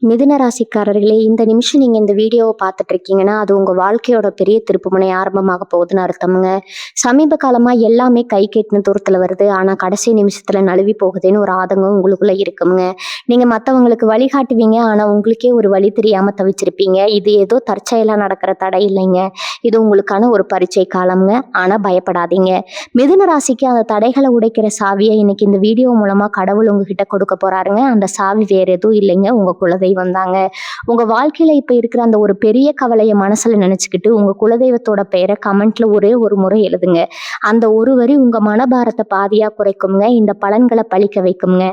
மிதுன ராசிக்காரர்களே, இந்த நிமிஷம் நீங்க இந்த வீடியோவை பார்த்துட்டு இருக்கீங்கன்னா, அது உங்க வாழ்க்கையோட பெரிய திருப்புமுனை ஆரம்பமாக போகுதுன்னு அர்த்தமுங்க. சமீப காலமா எல்லாமே கை கெட்டின தூரத்துல வருது. ஆனா கடைசி நிமிஷத்துல நழுவி போகுதுன்னு ஒரு ஆதங்கம் உங்களுக்குள்ள இருக்குங்க. நீங்க மத்தவங்களுக்கு வழிகாட்டுவீங்க. ஆனா உங்களுக்கே ஒரு வழி தெரியாம தவிச்சிருப்பீங்க. இது ஏதோ தற்செயலா நடக்கிற தடை இல்லைங்க. இது உங்களுக்கான ஒரு பரீட்சை காலம்ங்க. ஆனா பயப்படாதீங்க. மிதுன ராசிக்கு அந்த தடைகளை உடைக்கிற சாவியை இன்னைக்கு இந்த வீடியோ மூலமா கடவுள் உங்ககிட்ட கொடுக்க போறாருங்க. அந்த சாவி வேற எதுவும் இல்லைங்க, உங்க குலதெய்வம் வந்தாங்க. உங்க வாழ்க்கையில இப்ப இருக்கிற அந்த ஒரு பெரிய கவலைய மனசுல நினைச்சுக்கிட்டு உங்க குலதெய்வத்தோட பெயரை கமெண்ட்ல ஒரே ஒரு முறை எழுதுங்க. அந்த ஒரு வரி உங்க மனபாரத்தை பாதியா குறைக்குங்க. இந்த பலன்களை பழிக்க வைக்குங்க.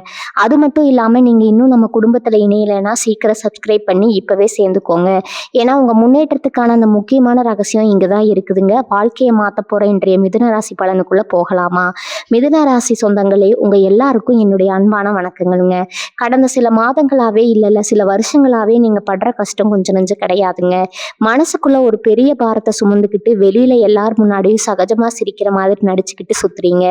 அது மட்டும் இல்லாம நீங்க இன்னும் நம்ம குடும்பத்துல இணையலைன்னா சீக்கிரம் சப்ஸ்கிரைப் பண்ணி இப்பவே சேர்ந்துக்கோங்க. ஏன்னா உங்க முன்னேற்றத்துக்கான அந்த முக்கியமான ரகசியம் இங்கதான் இருக்குதுங்க. வாழ்க்கையை மாத்த போற இன்றைய மிதுன ராசி பலனுக்குள்ள போகலாமா? மிதுன ராசி சொந்தங்களே, உங்க எல்லாருக்கும் என்னுடைய அன்பான வணக்கங்களுங்க. கடந்த சில மாதங்களாவே இல்ல சில வருஷங்களாவே நீங்க படுற கஷ்டம் கொஞ்சம் நெஞ்சம் கிடையாதுங்க. மனசுக்குள்ள ஒரு பெரிய பாரத்தை சுமந்துக்கிட்டு வெளியில எல்லார் முன்னாடியும் சகஜமா சிரிக்கிற மாதிரி நடிச்சுக்கிட்டு சுத்துறீங்க.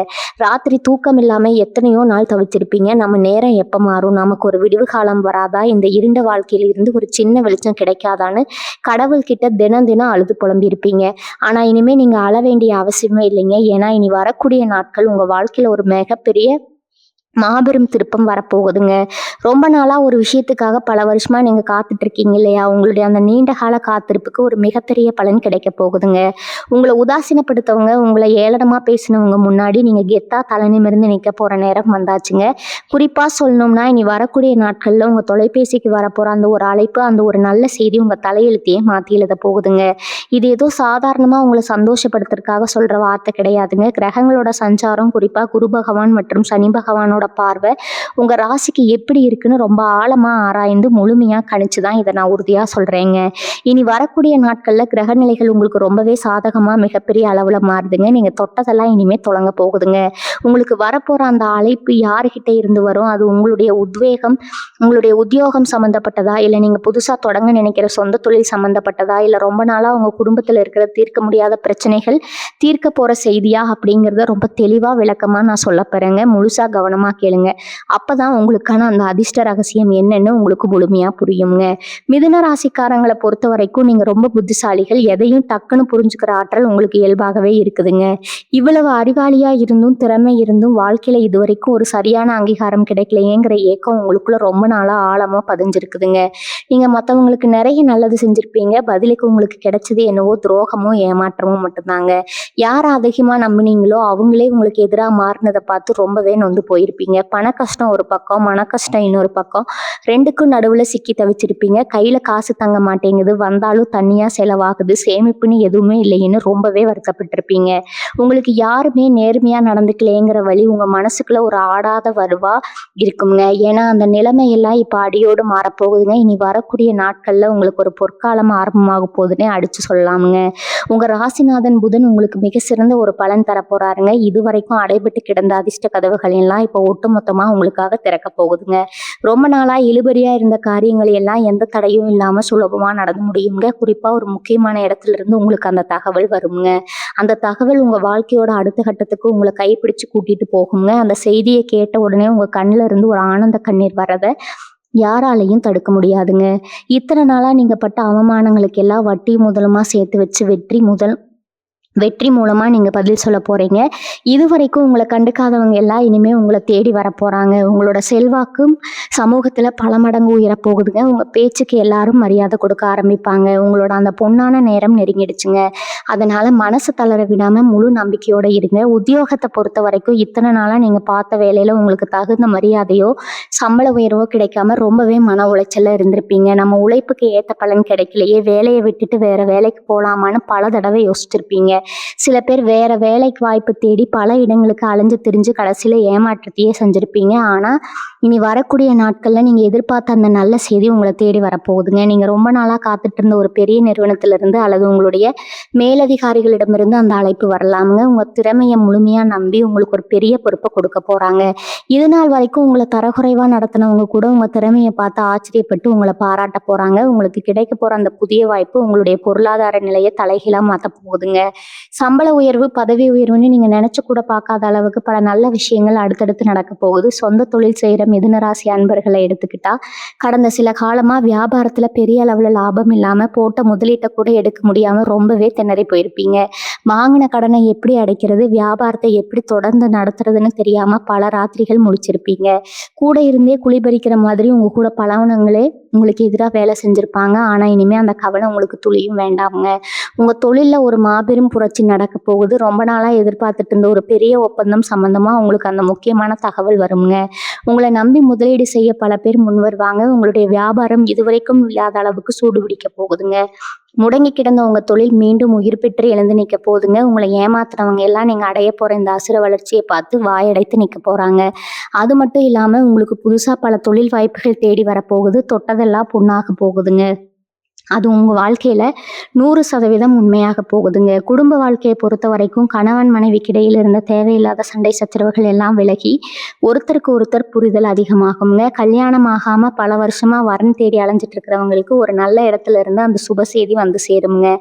ராத்திரி தூக்கம் இல்லாம எத்தனையோ நாள் தவிச்சிருப்பீங்க. நம்ம நேரம் எப்ப மாறும், நமக்கு ஒரு விடிவு காலம் வராதா, இந்த இருண்ட வாழ்க்கையில இருந்து ஒரு சின்ன வெளிச்சம் கிடைக்காதான்னு கடவுள் கிட்ட தினம் தினம் அழுது புலம்பி இருப்பீங்க. ஆனா இனிமே நீங்க அழ வேண்டிய அவசியமே இல்லைங்க. ஏன்னா இனி வரக்கூடிய நாட்கள் உங்க வாழ்க்கையில ஒரு மிகப்பெரிய மாபெரும் திருப்பம் வரப்போகுதுங்க. ரொம்ப நாளா ஒரு விஷயத்துக்காக பல வருஷமா நீங்க காத்துட்டு இருக்கீங்க இல்லையா? உங்களுடைய அந்த நீண்ட கால காத்திருப்புக்கு ஒரு மிகப்பெரிய பலன் கிடைக்க போகுதுங்க. உங்களை உதாசீனப்படுத்தவங்க, உங்களை ஏளனமா பேசினவங்க முன்னாடி நீங்க கெத்தா தலை நிமிர்ந்து நிக்க போற நேரம் வந்தாச்சுங்க. குறிப்பா சொல்லணும்னா, இனி வரக்கூடிய நாட்கள்ல உங்க தொலைபேசிக்கு வரப்போற அந்த ஒரு அழைப்பு, அந்த ஒரு நல்ல செய்தி உங்க தலையெழுத்தையே மாத்தி எழுத போகுதுங்க. இது ஏதோ சாதாரணமா உங்களை சந்தோஷப்படுத்துறதுக்காக சொல்ற வார்த்தை கிடையாதுங்க. கிரகங்களோட சஞ்சாரம், குறிப்பா குரு பகவான் மற்றும் சனி பகவானோட பார்வை உங்க ராசிக்கு எப்படி இருக்குன்னு ரொம்ப ஆழமா ஆராய்ந்து முழுமையா கணிச்சுதான் இதை நான் உறுதியா சொல்றேங்க. இனி வரக்கூடிய நாட்கள்ல கிரக நிலைகள் உங்களுக்கு ரொம்பவே சாதகமா மிகப்பெரிய அளவுல மாறுதுங்க. நீங்க தொட்டதெல்லாம் இனிமே தொடங்க போகுதுங்க. உங்களுக்கு வரப்போற அந்த அழைப்பு யாருகிட்ட இருந்து வரும், அது உங்களுடைய உத்வேகம், உங்களுடைய உத்தியோகம் சம்பந்தப்பட்டதா, இல்ல நீங்க புதுசா தொடங்க நினைக்கிற சொந்த தொழில் சம்பந்தப்பட்டதா, இல்ல ரொம்ப நாளா உங்க குடும்பத்துல இருக்கிற தீர்க்க முடியாத பிரச்சனைகள் தீர்க்க போற செய்தியா அப்படிங்கிறத ரொம்ப தெளிவா விளக்கமா நான் சொல்ல போறேங்க. முழுசா கவனமா கேளுங்க. அப்பதான் உங்களுக்கான அந்த அதிர்ஷ்ட ரகசியம் என்னன்னு உங்களுக்கு முழுமையா புரியுங்க. மிதுன ராசிக்காரங்களை பொறுத்த வரைக்கும் நீங்க ரொம்ப புத்திசாலிகள். எதையும் டக்குன்னு புரிஞ்சுக்கிற ஆற்றல் உங்களுக்கு இயல்பாகவே இருக்குதுங்க. இவ்வளவு அறிவாளியா இருந்தும் திறமை இருந்தும் வாழ்க்கையில இதுவரைக்கும் ஒரு சரியான அங்கீகாரம் கிடைக்கலையேங்கிற ஏக்கம் உங்களுக்குள்ள ரொம்ப நாளா ஆழமா பதிஞ்சிருக்குதுங்க. நீங்க மற்றவங்களுக்கு நிறைய நல்லது செஞ்சிருப்பீங்க. பதிலுக்கு உங்களுக்கு கிடைச்சது என்னவோ துரோகமும் ஏமாற்றமும் மட்டும்தாங்க. யார் அதிகமா நம்பினீங்களோ அவங்களே உங்களுக்கு எதிராக மாறினதை பார்த்து ரொம்பவே நொந்து போயிருப்பீங்க. பண கஷ்டம் ஒரு பக்கம், மன கஷ்டம் இன்னொரு பக்கம், ரெண்டுக்கும் நடுவுல சிக்கி தவிச்சிருப்பீங்க. கையில காசு தங்க மாட்டேங்குது, வந்தாலும் தனியா செலவாகுது, சேமிப்புன்னு எதுவுமே இல்லைன்னு ரொம்பவே வருத்தப்பட்டிருப்பீங்க. உங்களுக்கு யாருமே நேர்மையா நடந்துக்கலையேங்கிற வழி உங்க மனசுக்குள்ள ஒரு ஆடாத வருவா இருக்குங்க. ஏன்னா அந்த நிலைமையெல்லாம் இப்ப அடியோடு மாறப்போகுதுங்க. இனி வரக்கூடிய நாட்கள்ல உங்களுக்கு ஒரு பொற்காலம் ஆரம்பமாக போகுதுன்னே அடிச்சு சொல்லலாமுங்க. உங்க ராசிநாதன் புதன் உங்களுக்கு மிக சிறந்த ஒரு பலன் தரப்போறாருங்க. இதுவரைக்கும் அடைபட்டு கிடந்த அதிர்ஷ்ட கதவுகள் எல்லாம் இப்போ ஒட்டுமொத்தமா உங்களுக்காக திறக்க போகுதுங்க. ரொம்ப நாளா இழுபறியா இருந்த காரியங்கள் எல்லாம் எந்த தடையும் இல்லாம சுலபமா நடந்து முடியுங்க. குறிப்பா ஒரு முக்கியமான இடத்துல இருந்து உங்களுக்கு அந்த தகவல் வருங்க. அந்த தகவல் உங்க வாழ்க்கையோட அடுத்த கட்டத்துக்கு உங்களை கைப்பிடிச்சு கூட்டிட்டு போகுங்க. அந்த செய்தியை கேட்ட உடனே உங்க கண்ணுல இருந்து ஒரு ஆனந்த கண்ணீர் வர்றத யாராலையும் தடுக்க முடியாதுங்க. இத்தனை நாளா நீங்க பட்ட அவமானங்களுக்கு எல்லாம் வட்டி முதலுமா சேர்த்து வச்சு வெற்றி மூலமா நீங்க பதில் சொல்ல போறீங்க. இதுவரைக்கும் உங்களை கண்டுக்காதவங்க எல்லாம் இனிமே உங்களை தேடி வர போறாங்க. உங்களோட செல்வாக்கும் சமூகத்துல பல மடங்கு உயரப்போகுதுங்க. உங்க பேச்சுக்கு எல்லாரும் மரியாதை கொடுக்க ஆரம்பிப்பாங்க. உங்களோட அந்த பொன்னான நேரம் நெருங்கிடுச்சுங்க. அதனால மனசு தளர விடாம முழு நம்பிக்கையோட இருங்க. உத்தியோகத்தை பொறுத்த வரைக்கும் இத்தனை நாளா நீங்க பார்த்த வேலையில உங்களுக்கு தகுந்த மரியாதையோ சம்பள உயர்வோ கிடைக்காம ரொம்பவே மன உளைச்சல்ல இருந்திருப்பீங்க. நம்ம உழைப்புக்கு ஏத்த பலன் கிடைக்கலையே, வேலையை விட்டுட்டு வேற வேலைக்கு போலாமான்னு பல தடவை யோசிச்சிருப்பீங்க. சில பேர் வேற வேலைக்கு வாய்ப்பு தேடி பல இடங்களுக்கு அலைஞ்சு திரிஞ்சு கடைசியில ஏமாற்றத்தையே செஞ்சிருப்பீங்க. ஆனா இனி வரக்கூடிய நாட்கள்ல நீங்க எதிர்பார்த்த அந்த நல்ல செய்தி உங்களை தேடி வரப்போகுதுங்க. நீங்க ரொம்ப நாளா காத்துட்டு இருந்த ஒரு பெரிய நிறுவனத்திலிருந்து அல்லது உங்களுடைய மேலதிகாரிகளிடமிருந்து அந்த அழைப்பு வரலாமுங்க. உங்க திறமையை முழுமையா நம்பி உங்களுக்கு ஒரு பெரிய பொறுப்பை கொடுக்க போறாங்க. இது நாள் வரைக்கும் உங்களை தரக்குறைவா நடத்தினவங்க கூட உங்க திறமையை பார்த்து ஆச்சரியப்பட்டு உங்களை பாராட்ட போறாங்க. உங்களுக்கு கிடைக்க போற அந்த புதிய வாய்ப்பு உங்களுடைய பொருளாதார நிலையை தலைகீழா மாத்த போகுதுங்க. சம்பள உயர்வு, பதவி உயர்வுன்னு நீங்க நினைச்சு கூட பார்க்காத அளவுக்கு பல நல்ல விஷயங்கள் அடுத்தடுத்து நடக்க போகுது. சொந்த தொழில் செய்யற மிதுன ராசி அன்பர்களை எடுத்துக்கிட்டா, கடந்த சில காலமா வியாபாரத்துல பெரிய அளவுல லாபம் இல்லாம போட்ட முதலீட்ட கூட எடுக்க முடியாம ரொம்பவே திணறி போயிருப்பீங்க. வாங்கின கடனை எப்படி அடைக்கிறது, வியாபாரத்தை எப்படி தொடர்ந்து நடத்துறதுன்னு தெரியாம பல ராத்திரிகள் முழிச்சிருப்பீங்க. கூட இருந்தே குழி பறிக்கிற மாதிரி உங்க கூட பழகுனவங்களே உங்களுக்கு எதிரா வேலை செஞ்சிருப்பாங்க. ஆனா இனிமே அந்த கவலை உங்களுக்கு துளியும் வேண்டாமுங்க. உங்க தொழில்ல ஒரு மாபெரும் புரட்சி நடக்க போகுது. ரொம்ப நாளா எதிர்பார்த்துட்டு இருந்த ஒரு பெரிய ஒப்பந்தம் சம்பந்தமா உங்களுக்கு அந்த முக்கியமான தகவல் வருங்க. உங்களை நம்பி முதலீடு செய்ய பல பேர் முன் வருவாங்க. உங்களுடைய வியாபாரம் இதுவரைக்கும் இல்லாத அளவுக்கு சூடு பிடிக்க போகுதுங்க. முடங்கி கிடந்த உங்க தொழில் மீண்டும் உயிர் பெற்று எழுந்து நிக்க போகுதுங்க. உங்களை ஏமாத்துறவங்க எல்லாம் நீங்க அடைய போற இந்த அசுர வளர்ச்சியை பார்த்து வாயடைத்து நிக்க போறாங்க. அது மட்டும் இல்லாம உங்களுக்கு புதுசா பல தொழில் வாய்ப்புகள் தேடி வரப்போகுது. தொட்டதெல்லாம் பொண்ணாக போகுதுங்க. அது உங்க வாழ்க்கையில 100% உண்மையாக போகுதுங்க. குடும்ப வாழ்க்கையை பொறுத்த வரைக்கும் கணவன் மனைவிக்கு இடையில் இருந்த தேவையில்லாத சண்டை சச்சரவுகள் எல்லாம் விலகி ஒருத்தருக்கு ஒருத்தர் புரிதல் அதிகமாகுங்க. கல்யாணம் ஆகாம பல வருஷமா வரன் தேடி அலைஞ்சிட்டு இருக்கிறவங்களுக்கு ஒரு நல்ல இடத்துல இருந்து அந்த சுப செய்தி வந்து சேருங்க.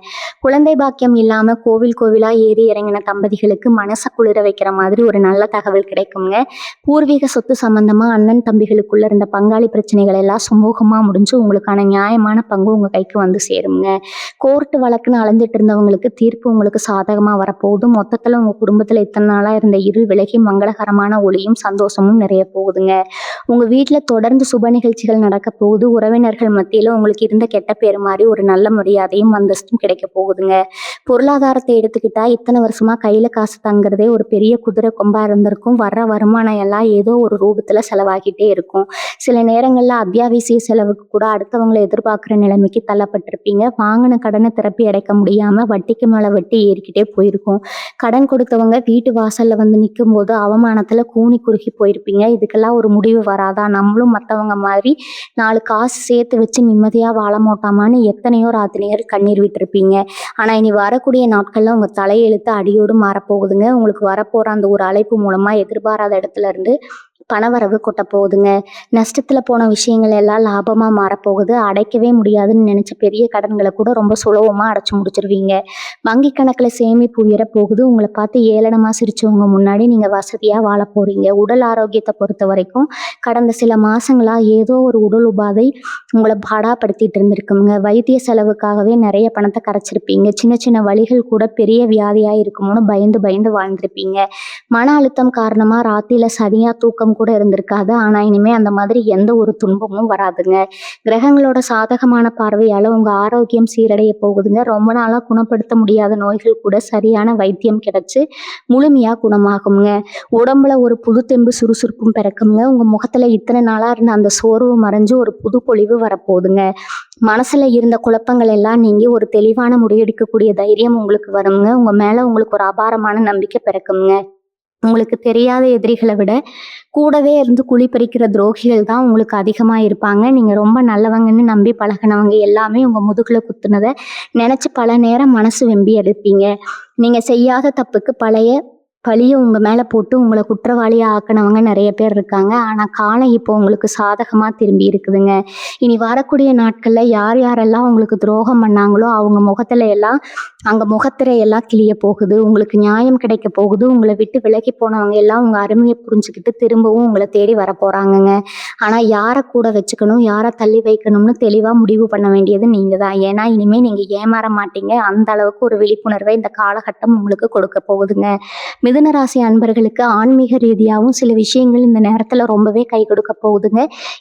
குழந்தை பாக்கியம் இல்லாம கோவில் கோவிலா ஏறி இறங்கின தம்பதிகளுக்கு மனசை குளிர வைக்கிற மாதிரி ஒரு நல்ல தகவல் கிடைக்குங்க. பூர்வீக சொத்து சம்பந்தமா அண்ணன் தம்பிகளுக்குள்ள இருந்த பங்காளி பிரச்சனைகள் எல்லாம் சுமூகமா முடிஞ்சு உங்களுக்கான நியாயமான பங்கு உங்க கைக்கு வந்து சேருங்க. கோர்ட்டு வழக்குன்னு அலைஞ்சிட்டு இருந்தவங்களுக்கு தீர்ப்பு உங்களுக்கு சாதகமா வரப்போகுது. மொத்தத்துல உங்க குடும்பத்துல இத்தனை நாளா இருந்த இருள் விலகி மங்களகரமான ஒளியும் சந்தோஷமும் நிறைய போகுதுங்க. உங்க வீட்டுல தொடர்ந்து சுப நிகழ்ச்சிகள் நடக்க போகுது. உறவினர்கள் மத்தியில உங்களுக்கு இருந்த கெட்ட பேர் மாதிரி ஒரு நல்ல மரியாதையும் அந்தஸ்தும் கிடைக்க போகுதுங்க. பொருளாதாரத்தை எடுத்துக்கிட்டா இத்தனை வருஷமா கையில காசு தங்குறதே ஒரு பெரிய குதிரை கொம்பா இருந்திருக்கும். வர்ற வருமானம் எல்லாம் ஏதோ ஒரு ரூபத்துல செலவாகிட்டே இருக்கும். சில நேரங்கள்ல அத்தியாவசிய செலவுக்கு கூட அடுத்தவங்களை எதிர்பார்க்கிற நிலைமைக்கு தள்ளப்பட்டிருப்பீங்க. வாங்கின கடனை திருப்பி அடைக்க முடியாம வட்டிக்கு மேல வட்டி ஏறிக்கிட்டே போயிருக்கும். கடன் கொடுத்தவங்க வீட்டு வாசல்ல வந்து நிற்கும் போது அவமானத்துல கூனி குறுகி போயிருப்பீங்க. இதுக்கெல்லாம் ஒரு முடிவு வராதா, நம்மளும் மற்றவங்க மாதிரி 4 காசு சேர்த்து வச்சு நிம்மதியா வாழ மாட்டோமான்னு எத்தனையோ ராத்திரிகள் கண்ணீர் விட்டுருப்பீங்க. ஆனா இனி வரக்கூடிய நாட்கள்ல உங்க தலையெழுத்து அடியோடு மாறப்போகுதுங்க. உங்களுக்கு வரப்போற அந்த ஒரு அழைப்பு மூலமா எதிர்பாராத இடத்துல இருந்து பணவரவு கொட்ட போகுதுங்க. நஷ்டத்துல போன விஷயங்கள் எல்லாம் லாபமா மாறப்போகுது. அடைக்கவே முடியாதுன்னு நினைச்ச பெரிய கடன்களை கூட ரொம்ப சுலபமா அடைச்சு முடிச்சிருவீங்க. வங்கி கணக்குல சேமிப்பு உயர போகுது. உங்களை பார்த்து ஏளனமா சிரிச்சவங்க முன்னாடி நீங்க வசதியா வாழ போறீங்க. உடல் ஆரோக்கியத்தை பொறுத்த வரைக்கும் கடந்த சில மாசங்களா ஏதோ ஒரு உடல் உபாதை உங்களை பாடாப்படுத்திட்டு இருந்திருக்குங்க. வைத்திய செலவுக்காகவே நிறைய பணத்தை கரைச்சிருப்பீங்க. சின்ன சின்ன வலிகள் கூட பெரிய வியாதியா இருக்குமோன்னு பயந்து பயந்து வாழ்ந்திருப்பீங்க. மன அழுத்தம் காரணமா ராத்திரில சரியா தூக்கம் கூட இருந்திருக்காது. ஆனா இனிமே அந்த மாதிரி எந்த ஒரு துன்பமும் வராதுங்க. கிரகங்களோட சாதகமான பார்வையால உங்க ஆரோக்கியம் சீரடைய போகுதுங்க. ரொம்ப நாளா குணப்படுத்த முடியாத நோய்கள் கூட சரியான வைத்தியம் கிடைச்சு முழுமையா குணமாகுங்க. உடம்புல ஒரு புது தெம்பு சுறுசுறுப்பும் பிறக்குங்க. உங்க முகத்துல இத்தனை நாளா இருந்த அந்த சோர்வு மறைஞ்சு ஒரு புது பொலிவு வரப்போகுதுங்க. மனசுல இருந்த குழப்பங்கள் எல்லாம் நீங்கி ஒரு தெளிவான முடிவெடுக்கக்கூடிய தைரியம் உங்களுக்கு வருங்க. உங்க மேல உங்களுக்கு ஒரு அபாரமான நம்பிக்கை பிறக்குங்க. உங்களுக்கு தெரியாத எதிரிகளை விட கூடவே இருந்து குழி பறிக்கிற துரோகிகள் தான் உங்களுக்கு அதிகமா இருப்பாங்க. நீங்க ரொம்ப நல்லவங்கன்னு நம்பி பழகினவங்க எல்லாமே உங்க முதுகுல குத்துனதை நினைச்சு பல நேரம் மனசு வெம்பி எடுப்பீங்க. நீங்க செய்யாத தப்புக்கு பழிய உங்க மேல போட்டு உங்களை குற்றவாளியா ஆக்கினவங்க நிறைய பேர் இருக்காங்க. ஆனா காலம் இப்போ உங்களுக்கு சாதகமா திரும்பி இருக்குதுங்க. இனி வரக்கூடிய நாட்கள்ல யார் யாரெல்லாம் உங்களுக்கு துரோகம் பண்ணாங்களோ அவங்க முகத்திரை எல்லாம் கிளிய போகுது. உங்களுக்கு நியாயம் கிடைக்க போகுது. உங்களை விட்டு விலகி போனவங்க எல்லாம் உங்க அருமையை புரிஞ்சுக்கிட்டு திரும்பவும் உங்களை தேடி வர போறாங்கங்க. ஆனா யாரை கூட வச்சுக்கணும், யாரை தள்ளி வைக்கணும்னு தெளிவா முடிவு பண்ண வேண்டியது நீங்க தான். ஏன்னா இனிமே நீங்க ஏமாற மாட்டீங்க. அந்த அளவுக்கு ஒரு விழிப்புணர்வை இந்த காலகட்டம் உங்களுக்கு கொடுக்க போகுதுங்க. மிதுன ராசி அன்பர்களுக்கு ஆன்மீக ரீதியாகவும் சில விஷயங்கள் இந்த நேரத்துல ரொம்பவே கை கொடுக்க போகுதுங்க.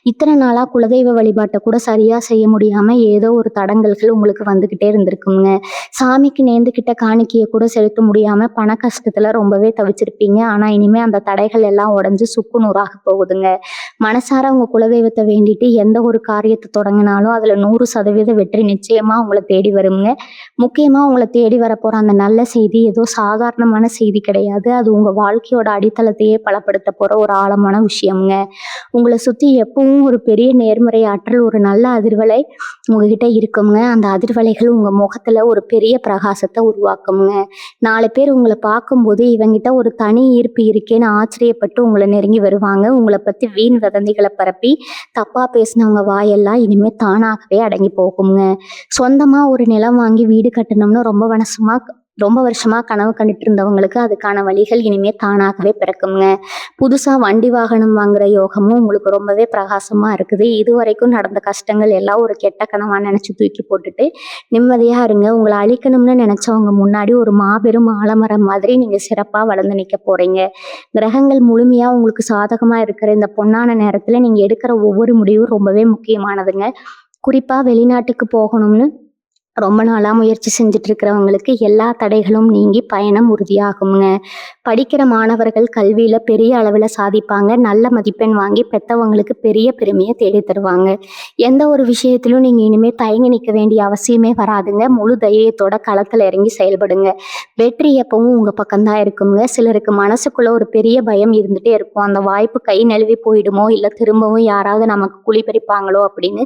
இத்தனை நாளா குலதெய்வ வழிபாட்டை கூட சரியா செய்ய முடியாம ஏதோ ஒரு தடங்கல்கள் உங்களுக்கு வந்துகிட்டே இருந்திருக்குங்க. சாமிக்கு நேர்ந்துகிட்ட காணிக்கையை கூட செலுத்த முடியாம பண கஷ்டத்துல ரொம்பவே தவிச்சிருப்பீங்க. ஆனா இனிமே அந்த தடைகள் எல்லாம் உடைஞ்சு சுக்கு நூறாக போகுதுங்க. மனசார உங்க குலதெய்வத்தை வேண்டிட்டு எந்த ஒரு காரியத்தை தொடங்கினாலும் அதுல 100% வெற்றி நிச்சயமா உங்களை தேடி வருங்க. முக்கியமா உங்களை தேடி வரப்போற அந்த நல்ல செய்தி ஏதோ சாதாரணமான செய்தி கிடையாது. அது உங்க வாழ்க்கையோட அடித்தளத்தையே பலப்படுத்த போற ஒரு ஆழமான விஷயம்ங்க. உங்களை சுத்தி எப்பவும் ஒரு பெரிய நேர்மறை ஆற்றல், ஒரு நல்ல அதிர்வலை உங்ககிட்ட இருக்குங்க. அந்த அதிர்வலைகள் உங்க முகத்துல ஒரு பெரிய பிரகாசத்தை உருவாக்குங்க. 4 பேர் உங்களை பார்க்கும்போது இவங்கிட்ட ஒரு தனி ஈர்ப்பு இருக்கேன்னு ஆச்சரியப்பட்டு உங்களை நெருங்கி வருவாங்க. உங்களை பத்தி வீண் வதந்திகளை பரப்பி தப்பா பேசினவங்க வாயெல்லாம் இனிமே தானாகவே அடங்கி போகுங்க. சொந்தமா ஒரு நிலம் வாங்கி வீடு கட்டணும்னு ரொம்ப ரொம்ப வருஷமா கனவு கண்டுட்டு இருந்தவங்களுக்கு அதுக்கான வழிகள் இனிமே தானாகவே பிறக்குங்க. புதுசா வண்டி வாகனம் வாங்குற யோகமும் உங்களுக்கு ரொம்பவே பிரகாசமா இருக்குது. இதுவரைக்கும் நடந்த கஷ்டங்கள் எல்லாம் ஒரு கெட்ட கனவா நினைச்சு தூக்கி போட்டுட்டு நிம்மதியா இருங்க. உங்களை அழிக்கணும்னு நினைச்சவங்க முன்னாடி ஒரு மாபெரும் ஆலமரம் மாதிரி நீங்க சிறப்பா வளர்ந்து நிக்க போறீங்க. கிரகங்கள் முழுமையா உங்களுக்கு சாதகமா இருக்கிற இந்த பொன்னான நேரத்துல நீங்க எடுக்கிற ஒவ்வொரு முடிவும் ரொம்பவே முக்கியமானதுங்க. குறிப்பா வெளிநாட்டுக்கு போகணும்னு ரொம்ப நாளா முயற்சி செஞ்சுட்டு இருக்கிறவங்களுக்கு எல்லா தடைகளும் நீங்கி பயணம் உறுதியாகுங்க. படிக்கிற மாணவர்கள் கல்வியில பெரிய அளவில் சாதிப்பாங்க. நல்ல மதிப்பெண் வாங்கி பெத்தவங்களுக்கு பெரிய பெருமையை தேடி தருவாங்க. எந்த ஒரு விஷயத்திலும் நீங்க இனிமே தயங்கி நிற்க வேண்டிய அவசியமே வராதுங்க. முழு தைரியத்தோட களத்துல இறங்கி செயல்படுங்க. வெற்றி எப்பவும் உங்க பக்கம்தான் இருக்குங்க. சிலருக்கு மனசுக்குள்ள ஒரு பெரிய பயம் இருந்துட்டே இருக்கும். அந்த வாய்ப்பு கை நழுவி போயிடுமோ, இல்லை திரும்பவும் யாராவது நமக்கு குழி பறிப்பாங்களோ அப்படின்னு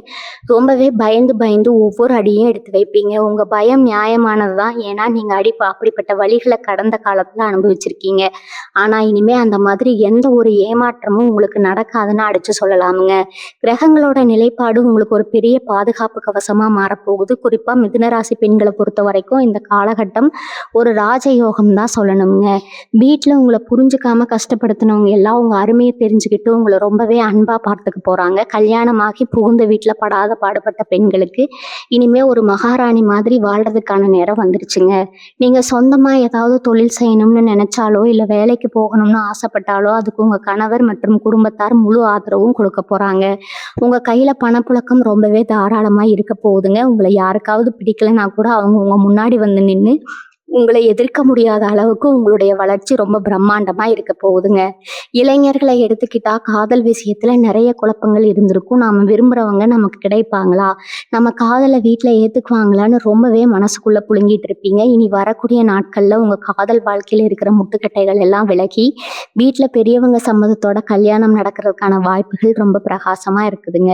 ரொம்பவே பயந்து பயந்து ஒவ்வொரு அடியும் எடுத்து வைப்பீங்க. உங்க பயம் நியாயமானதுதான். ஏன்னா நீங்க அப்படிப்பட்ட வழிகளை கடந்த காலத்துல அனுபவிச்சிருக்கீங்க. ஆனா இனிமே அந்த மாதிரி எந்த ஒரு ஏமாற்றமும் உங்களுக்கு நடக்காதுன்னு அடிச்சு சொல்லலாமுங்க. கிரகங்களோட நிலைப்பாடு உங்களுக்கு ஒரு பெரிய பாதுகாப்பு கவசமா மாறப்போகுது. குறிப்பா மிதுனராசி பெண்களை பொறுத்த வரைக்கும் இந்த காலகட்டம் ஒரு ராஜயோகம் தான் சொல்லணுங்க. வீட்டுல உங்களை புரிஞ்சுக்காம கஷ்டப்படுத்தினவங்க எல்லாம் உங்க அருமையை தெரிஞ்சுக்கிட்டு உங்களை ரொம்பவே அன்பா பார்த்துக்க போறாங்க. கல்யாணமாகி புகுந்த வீட்டுல படாத பாடுபட்ட பெண்களுக்கு இனிமே ஒரு மகாராணி மாதிரி வாழ்றதுக்கான நேரம் வந்துருச்சுங்க. நீங்க சொந்தமா ஏதாவது தொழில் செய்யணும்னு நினைச்சாலோ, இல்ல வேலைக்கு போகணும்னு ஆசைப்பட்டாலோ அதுக்கு உங்க கணவர் மற்றும் குடும்பத்தார் முழு ஆதரவும் கொடுக்க போறாங்க. உங்க கையில பணப்புழக்கம் ரொம்பவே தாராளமா இருக்க போகுதுங்க. உங்களை யாருக்காவது பிடிக்கலன்னா கூட அவங்க உங்க முன்னாடி வந்து நின்று உங்களை எதிர்க்க முடியாத அளவுக்கு உங்களுடைய வளர்ச்சி ரொம்ப பிரம்மாண்டமா இருக்க போகுதுங்க. இளைஞர்களை எடுத்துக்கிட்டா காதல் விஷயத்துல நிறைய குழப்பங்கள் இருந்திருக்கும். நாம விரும்புறவங்க நமக்கு கிடைப்பாங்களா, நம்ம காதலை வீட்டுல ஏத்துக்குவாங்களான்னு ரொம்பவே மனசுக்குள்ள புழுங்கிட்டு இருப்பீங்க. இனி வரக்கூடிய நாட்கள்ல உங்க காதல் வாழ்க்கையில இருக்கிற முட்டுக்கட்டைகள் எல்லாம் விலகி வீட்டுல பெரியவங்க சம்மதத்தோட கல்யாணம் நடக்கிறதுக்கான வாய்ப்புகள் ரொம்ப பிரகாசமா இருக்குதுங்க.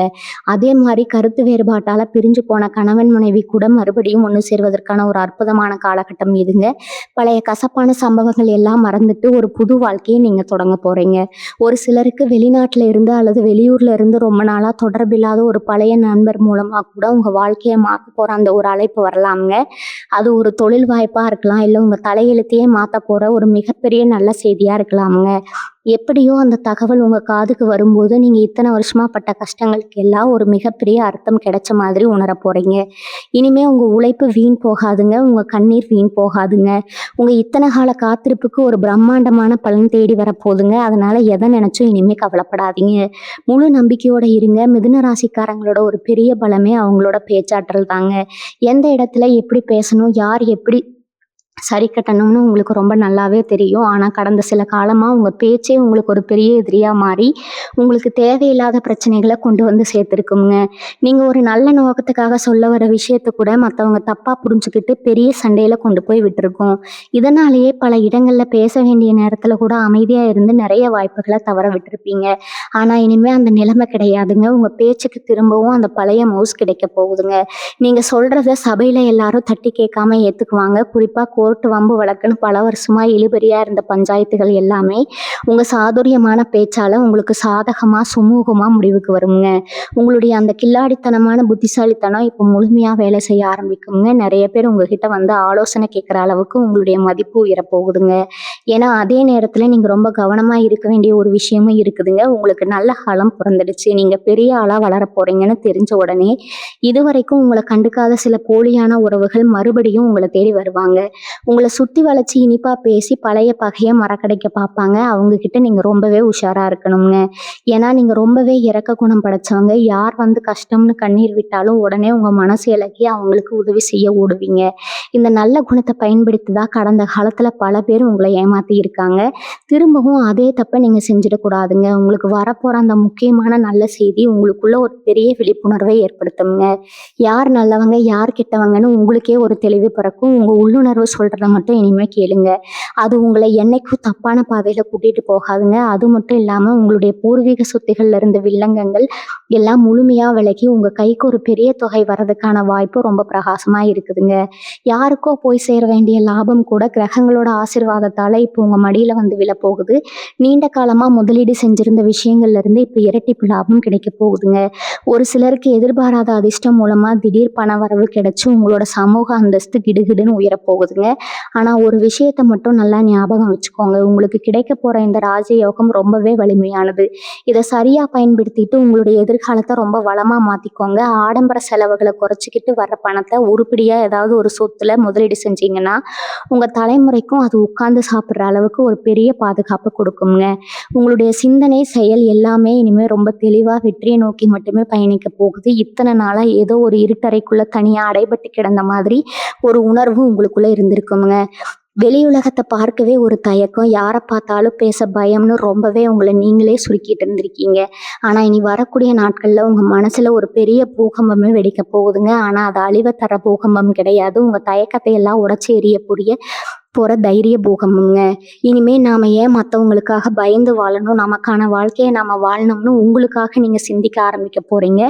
அதே மாதிரி கருத்து வேறுபாட்டால பிரிஞ்சு போன கணவன் மனைவி கூட மறுபடியும் ஒன்று சேர்வதற்கான ஒரு அற்புதமான காலகட்டம் இதுங்க. பழைய கசப்பான சம்பவங்கள் எல்லாம் மறந்துட்டு ஒரு புது வாழ்க்கையை நீங்க தொடங்க போறீங்க. ஒரு சிலருக்கு வெளிநாட்டுல இருந்து அல்லது வெளியூர்ல இருந்து ரொம்ப நாளா தொடர்பில்லாத ஒரு பழைய நண்பர் மூலமா கூட உங்க வாழ்க்கையை மாற்ற போற அந்த ஒரு அழைப்பு வரலாமுங்க. அது ஒரு தொழில் வாய்ப்பா இருக்கலாம், இல்லை உங்க தலையெழுத்தையே மாத்த போற ஒரு மிகப்பெரிய நல்ல செய்தியா இருக்கலாமுங்க. எப்படியோ அந்த தகவல் உங்க காதுக்கு வரும்போது நீங்க இத்தனை வருஷமா பட்ட கஷ்டங்களுக்கு எல்லாம் ஒரு மிகப்பெரிய அர்த்தம் கிடைச்ச மாதிரி உணர போறீங்க. இனிமே உங்க உழைப்பு வீண் போகாதுங்க. உங்க கண்ணீர் வீண் போகாதுங்க. உங்க இத்தனை கால காத்திருப்புக்கு ஒரு பிரம்மாண்டமான பலன் தேடி வரப்போகுதுங்க. அதனால எதை நினைச்சும் இனிமே கவலைப்படாதீங்க. முழு நம்பிக்கையோட இருங்க. மிதுன ராசிக்காரங்களோட ஒரு பெரிய பலமே அவங்களோட பேச்சாற்றல் தாங்க. எந்த இடத்துல எப்படி பேசணும், யார் எப்படி சரி கட்டணும்னு உங்களுக்கு ரொம்ப நல்லாவே தெரியும். ஆனா கடந்த சில காலமா உங்க பேச்சே உங்களுக்கு ஒரு பெரிய எதிரியா மாறி உங்களுக்கு தேவையில்லாத பிரச்சனைகளை கொண்டு வந்து சேர்த்துருக்குங்க. நீங்க ஒரு நல்ல நோக்கத்துக்காக சொல்ல வர விஷயத்த கூட மற்றவங்க தப்பா புரிஞ்சுக்கிட்டு பெரிய சண்டையில கொண்டு போய் விட்டுருக்கோம். இதனாலேயே பல இடங்கள்ல பேச வேண்டிய நேரத்துல கூட அமைதியா இருந்து நிறைய வாய்ப்புகளை தவற விட்டுருப்பீங்க. ஆனா இனிமே அந்த நிலைமை கிடையாதுங்க. உங்க பேச்சுக்கு திரும்பவும் அந்த பழைய மவுஸ் கிடைக்க போகுதுங்க. நீங்க சொல்றத சபையில எல்லாரும் தட்டி கேட்காம ஏத்துக்குவாங்க. குறிப்பா கோர்ட்டு வம்பு வழக்குன்னு பல வருஷமா இழுபறியா இருந்த பஞ்சாயத்துகள் எல்லாமே உங்க சாதுரியமான பேச்சால உங்களுக்கு சாதகமா சுமூகமா முடிவுக்கு வருங்க. உங்களுடைய அந்த கில்லாடித்தனமான புத்திசாலித்தனம் இப்போ முழுமையா வேலை செய்ய ஆரம்பிக்குங்க. நிறைய பேர் உங்ககிட்ட வந்து ஆலோசனை கேட்குற அளவுக்கு உங்களுடைய மதிப்பு உயரப்போகுதுங்க. ஏன்னா அதே நேரத்துல நீங்க ரொம்ப கவனமா இருக்க வேண்டிய ஒரு விஷயமும் இருக்குதுங்க. உங்களுக்கு நல்ல காலம் பிறந்துடுச்சு. நீங்க பெரிய ஆளா வளர போறீங்கன்னு தெரிஞ்ச உடனே இதுவரைக்கும் உங்களை கண்டுக்காத சில போலியான உறவுகள் மறுபடியும் உங்களை தேடி வருவாங்க. உங்களை சுத்தி வளைச்சு இனிப்பா பேசி பழைய பகையை மறக்கடைக்க பார்ப்பாங்க. அவங்க கிட்ட நீங்க ரொம்பவே உஷாரா இருக்கணுங்க. ஏன்னா நீங்க ரொம்பவே இரக்க குணம் படைச்சவங்க. யார் வந்து கஷ்டம்னு கண்ணீர் விட்டாலும் உடனே உங்க மனசு இலக்கி அவங்களுக்கு உதவி செய்ய ஓடுவீங்க. இந்த நல்ல குணத்தை பயன்படுத்தி தான் கடந்த காலத்துல பல பேர் உங்களை ஏமாத்தி இருக்காங்க. திரும்பவும் அதே தப்பை நீங்க செஞ்சிடக்கூடாதுங்க. உங்களுக்கு வரப்போற அந்த முக்கியமான நல்ல செய்தி உங்களுக்குள்ள ஒரு பெரிய விழிப்புணர்வை ஏற்படுத்துங்க. யார் நல்லவங்க யார் கெட்டவங்கன்னு உங்களுக்கே ஒரு தெளிவு பிறக்கும். உங்க உள்ளுணர்வு சொல்றதை மட்டும் இனிமே கேளுங்க. அது உங்களை என்னைக்கும் தப்பான பாதையில கூட்டிட்டு போகாதுங்க. அது மட்டும் இல்லாம உங்களுடைய பூர்வீக சொத்துகள்ல இருந்த வில்லங்கங்கள் எல்லாம் முழுமையா விலகி உங்க கைக்கு ஒரு பெரிய தொகை வர்றதுக்கான வாய்ப்பு ரொம்ப பிரகாசமா இருக்குதுங்க. யார் யாருக்கோ போய் சேர வேண்டிய லாபம் கூட கிரகங்களோட ஆசீர்வாதத்தால இப்போ உங்க மடியில வந்து விழப்போகுது. நீண்ட காலமா முதலீடு செஞ்சிருந்த விஷயங்கள்ல இருந்து இப்போ இரட்டிப்பு லாபம் கிடைக்க போகுதுங்க. ஒரு சிலருக்கு எதிர்பாராத அதிர்ஷ்டம் மூலமா திடீர் பண வரவு கிடைச்சு உங்களோட சமூக அந்தஸ்து கிடுகிடுன்னு உயரப்போகுதுங்க. ஆனா ஒரு விஷயத்த மட்டும் நல்லா ஞாபகம் வச்சுக்கோங்க. உங்களுக்கு கிடைக்க போற இந்த ராஜயோகம் ரொம்பவே வலிமையானது. இத சரியா பயன்படுத்திட்டு உங்களுடைய எதிர்காலத்த ரொம்ப வளமா மாத்திக்கோங்க. ஆடம்பர செலவுகள குறைச்சுக்கிட்டு வர்ற பணத்த உருப்படியா ஏதாவது ஒரு சொத்துல முதலீடு செஞ்சீங்கன்னா, உங்க தலைமுறைக்கும் அது உட்கார்ந்து சாப்பிடுற அளவுக்கு ஒரு பெரிய பாதுகாப்பு கொடுக்கும்ங்க. உங்களுடைய சிந்தனை, செயல் எல்லாமே இனிமே ரொம்ப தெளிவா வெற்றியை நோக்கி மட்டுமே பயணிக்க போகுது. இத்தனை நாளா ஏதோ ஒரு இருட்டறைக்குள்ள தனியா அடைபட்டு கிடந்த மாதிரி ஒரு உணர்வு உங்களுக்குள்ள இருந்திருக்குங்க. வெளியுலகத்த பார்க்கவே ஒரு தயக்கம், யார பார்த்தாலும் பேச பயம்னு ரொம்பவே உங்கள நீங்களே சுருக்கிட்டு இருந்திருக்கீங்க. ஆனா இனி வரக்கூடிய நாட்கள்ல உங்க மனசுல ஒரு பெரிய பூகம்பமே வெடிக்க போகுதுங்க. ஆனா அது அழிவ தர பூகம்பம் கிடையாது. உங்க தயக்கத்தை எல்லாம் உடைச்சு எறியக்கூடிய போற தைரிய பூகம்பம்ங்க. இனிமே நாம ஏன் மத்தவங்களுக்காக பயந்து வாழணும், நமக்கான வாழ்க்கைய நாம வாழணும்னு உங்களுக்காக நீங்க சிந்திக்க ஆரம்பிக்க போறீங்க.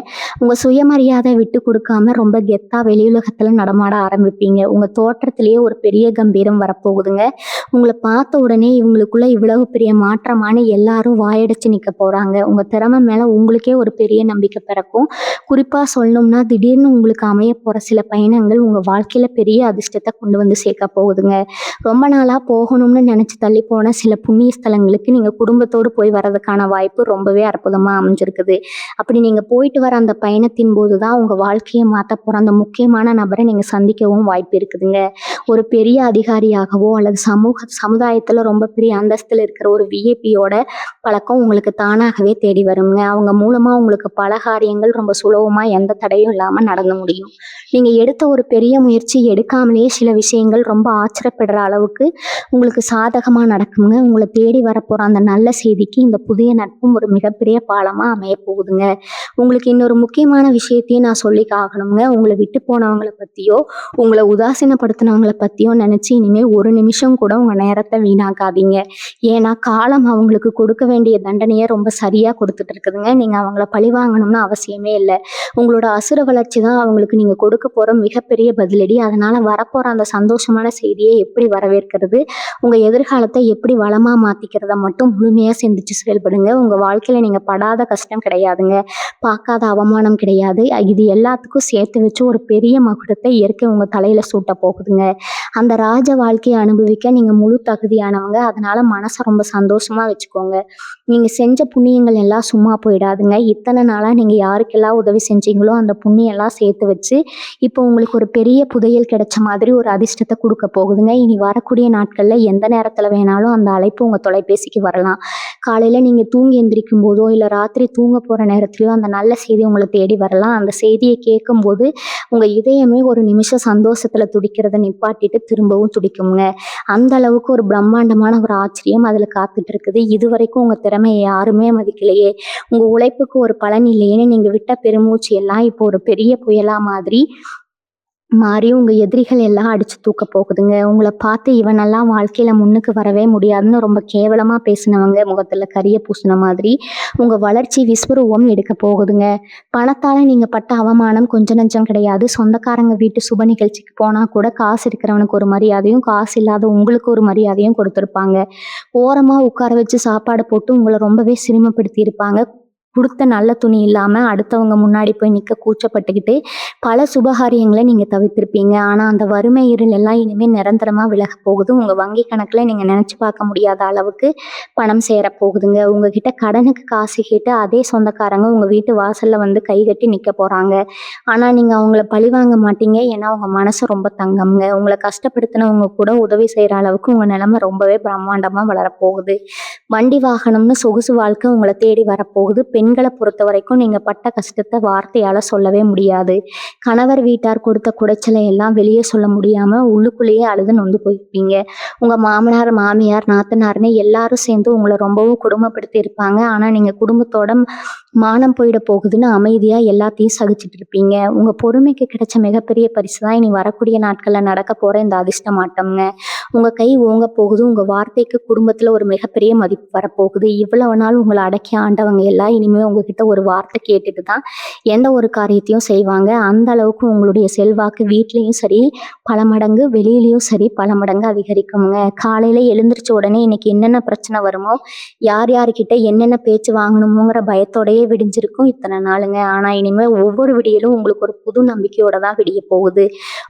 உங்க சுயமரியாதை விட்டு கொடுக்காம ரொம்ப கெத்தா வெளியுலகத்துல நடமாட ஆரம்பிப்பீங்க. உங்க தோற்றத்திலேயே ஒரு பெரிய கம்பீரம் வரப்போகுதுங்க. உங்கள பார்த்த உடனே இவங்களுக்குள்ள இவ்வளவு பெரிய மாற்றமான்னு எல்லாரும் வாயடைச்சு நிக்க போறாங்க. உங்க திறமை மேல உங்களுக்கே ஒரு பெரிய நம்பிக்கை பிறக்கும். குறிப்பா சொல்லணும்னா திடீர்னு உங்களுக்கு அமைய போற சில பயணங்கள் உங்க வாழ்க்கையில பெரிய அதிர்ஷ்டத்தை கொண்டு வந்து சேர்க்க போகுதுங்க. ரொம்ப நாளா போகணும்னு நினைச்சு தள்ளி போன சில புண்ணிய ஸ்தலங்களுக்கு நீங்க குடும்பத்தோடு போய் வர்றதுக்கான வாய்ப்பு ரொம்பவே அற்புதமா அமைஞ்சிருக்குது. அப்படி நீங்க போயிட்டு வர அந்த பயணத்தின் போதுதான் உங்க வாழ்க்கையை மாத்த போற அந்த முக்கியமான நபரை நீங்க சந்திக்கவும் வாய்ப்பு இருக்குதுங்க. ஒரு பெரிய அதிகாரியாகவோ அல்லது சமுதாயத்துல ரொம்ப பெரிய அந்தஸ்துல இருக்கிற ஒரு விஐபியோட பழக்கம் உங்களுக்கு தானாகவே தேடி வருங்க. அவங்க மூலமா உங்களுக்கு பல காரியங்கள் ரொம்ப சுலபமா எந்த தடையும் இல்லாம நடந்து முடியும். நீங்க எடுத்த ஒரு பெரிய முயற்சி எடுக்காமலேயே சில விஷயங்கள் ரொம்ப ஆச்சரியப்படுற அளவுக்கு உங்களுக்கு சாதகமா நடக்குங்க. உங்களை தேடி வரப்போற அந்த நல்ல செய்திக்கு இந்த புதிய நட்பும் ஒரு மிகப்பெரிய பாலமா அமைய போகுதுங்க. உங்களுக்கு இன்னொரு முக்கியமான விஷயத்தையும் நான் சொல்லி ஆகணுங்க. உங்களை விட்டு போனவங்களை பத்தியோ உங்களை உதாசீனப்படுத்தினவங்களை பத்தியோ நினைச்சு இனிமே ஒரு நிமிஷம் கூட உங்க நேரத்தை வீணாக்காதீங்க. ஏன்னா காலம் அவங்களுக்கு கொடுக்க வேண்டிய தண்டனையை ரொம்ப சரியா கொடுத்துட்டு இருக்குதுங்க. நீங்க அவங்கள பழி வாங்கணும்னு அவசியமே இல்லை. உங்களோட அசுர வளர்ச்சி தான் அவங்களுக்கு நீங்க கொடுக்க போற மிகப்பெரிய பதிலடி. அதனால வரப்போற அந்த சந்தோஷமான செய்தியை எப்படி வரவேற்கிறது, உங்க எதிர்காலத்தை எப்படி வளமா மாத்திக்கிறத மட்டும் முழுமையா சிந்திச்சு செயல்படுங்க. உங்க வாழ்க்கையில நீங்க படாத கஷ்டம் கிடையாதுங்க, பார்க்காத அவமானம் கிடையாது. இது எல்லாத்துக்கும் சேர்த்து வச்சு ஒரு பெரிய மகுடத்தை இயற்கை உங்க தலையில சூட்ட போகுதுங்க. அந்த ராஜ வாழ்க்கையை அனுபவிக்க நீங்க முழு தகுதியானவங்க. அதனால மனசை ரொம்ப சந்தோஷமா வச்சுக்கோங்க. நீங்க செஞ்ச புண்ணியங்கள் எல்லாம் சும்மா போயிடாதுங்க. இத்தனை நாளா நீங்க யாருக்கெல்லாம் உதவி செஞ்சீங்களோ அந்த புண்ணியம் எல்லாம் சேர்த்து வச்சு இப்போ உங்களுக்கு ஒரு பெரிய புதையல் கிடைச்ச மாதிரி ஒரு அதிர்ஷ்டத்தை கொடுக்க போகுதுங்க. இனி வரக்கூடிய நாட்கள்ல எந்த நேரத்துல வேணாலும் அந்த அழைப்பு உங்க தொலைபேசிக்கு வரலாம். காலையில நீங்க தூங்கி எந்திரிக்கும் போதோ இல்ல ராத்திரி தூங்க போற நேரத்திலயோ அந்த நல்ல செய்தி உங்களை தேடி வரலாம். அந்த செய்தியை கேட்கும்போது உங்க இதயமே ஒரு நிமிஷம் சந்தோஷத்துல துடிக்கிறத நிப்பாட்டிட்டு திரும்பவும் துடிக்குங்க. அந்த அளவுக்கு ஒரு பிரம்மாண்டமான ஒரு ஆச்சரியம் அதுல காத்துட்டு இருக்குது. இதுவரைக்கும் உங்க திறமையை யாருமே மதிக்கலையே, உங்க உழைப்புக்கு ஒரு பலன் இல்லையேன்னு நீங்க விட்ட பெருமூச்சு எல்லாம் இப்போ ஒரு பெரிய புயலா மாறி உங்க எதிரிகள் எல்லாம் அடிச்சு தூக்க போகுதுங்க. உங்களை பார்த்து இவனெல்லாம் வாழ்க்கையில முன்னுக்கு வரவே முடியாதுன்னு ரொம்ப கேவலமா பேசினவங்க முகத்துல கரிய பூசின மாதிரி உங்க வளர்ச்சி விஸ்வரூபம் எடுக்க போகுதுங்க. பணத்தால நீங்க பட்ட அவமானம் கொஞ்ச நஞ்சம் கிடையாது. சொந்தக்காரங்க வீட்டு சுப நிகழ்ச்சிக்கு போனா கூட காசு இருக்கிறவனுக்கு ஒரு மரியாதையும் காசு இல்லாத உங்களுக்கு ஒரு மரியாதையும் கொடுத்துருப்பாங்க. ஓரமா உட்கார வச்சு சாப்பாடு போட்டு உங்களை ரொம்பவே சிரமப்படுத்தி இருப்பாங்க. கொடுத்த நல்ல துணி இல்லாம அடுத்தவங்க முன்னாடி போய் நிக்க கூச்சப்பட்டுக்கிட்டு பல சுபகாரியங்களை நீங்க தவிர்த்திருப்பீங்க. ஆனா அந்த வறுமை இருள் எல்லாம் இனிமே நிரந்தரமா விலக போகுது. உங்க வங்கி கணக்குல நீங்க நினைச்சு பார்க்க முடியாத அளவுக்கு பணம் சேர போகுதுங்க. உங்ககிட்ட கடனுக்கு காசு கேட்டு அதே சொந்தக்காரங்க உங்க வீட்டு வாசல்ல வந்து கை கட்டி நிக்க போறாங்க. ஆனா நீங்க அவங்கள பழி வாங்க மாட்டீங்க. ஏன்னா உங்க மனசு ரொம்ப தங்கம்ங்க. உங்களை கஷ்டப்படுத்தினவங்க கூட உதவி செய்யற அளவுக்கு உங்க நிலைமை ரொம்பவே பிரம்மாண்டமா வளரப்போகுது. வண்டி வாகனம்னு சொகுசு வாழ்க்கை உங்களை தேடி வரப்போகுது. பெண்களை பொறுத்த வரைக்கும் நீங்க பட்ட கஷ்டத்தை வார்த்தையால சொல்லவே முடியாது. கணவர் வீட்டார் கொடுத்த குடைச்சலை எல்லாம் வெளியே சொல்ல முடியாம உள்ளுக்குள்ளேயே அழுது நொந்து போயிருப்பீங்க. உங்க மாமனார் மாமியார் நாத்தனார்னு எல்லாரும் சேர்ந்து உங்களை ரொம்பவும் கொடுமைப்படுத்தி இருப்பாங்க. ஆனா நீங்க குடும்பத்தோட மானம் போயிட போகுதுன்னு அமைதியா எல்லாத்தையும் சகிச்சுட்டு இருப்பீங்க. உங்க பொறுமைக்கு கிடைச்ச மிகப்பெரிய பரிசு தான் இனி வரக்கூடிய நாட்கள்ல நடக்க போற இந்த அதிர்ஷ்டமாட்டம்ங்க. உங்க கை ஓங்க போகுது. உங்க வார்த்தைக்கு குடும்பத்துல ஒரு மிகப்பெரிய மதிப்பு வரப்போகுது. இவ்வளவு நாள் உங்களை அடக்கி ஆண்டவங்க எல்லாம் இனிமே இனிமே உங்ககிட்ட ஒரு வார்த்தை கேட்டுட்டு தான் எந்த ஒரு காரியத்தையும் செய்வாங்க. அந்த அளவுக்கு உங்களுடைய செல்வாக்கு வீட்லயும் சரி பல மடங்கு, வெளியிலயும் சரி பல மடங்கு அதிகரிக்குங்க. காலையில எழுந்திரிச்ச உடனே இன்னைக்கு என்னென்ன பிரச்சனை வருமோ, யார் யார்கிட்ட என்னென்ன பேச்சு வாங்கணுமோங்கிற பயத்தோடயே விடிஞ்சிருக்கும் இத்தனை நாளுங்க. ஆனா இனிமே ஒவ்வொரு விடியலும் உங்களுக்கு ஒரு புது நம்பிக்கையோட தான் விடிய போகுது.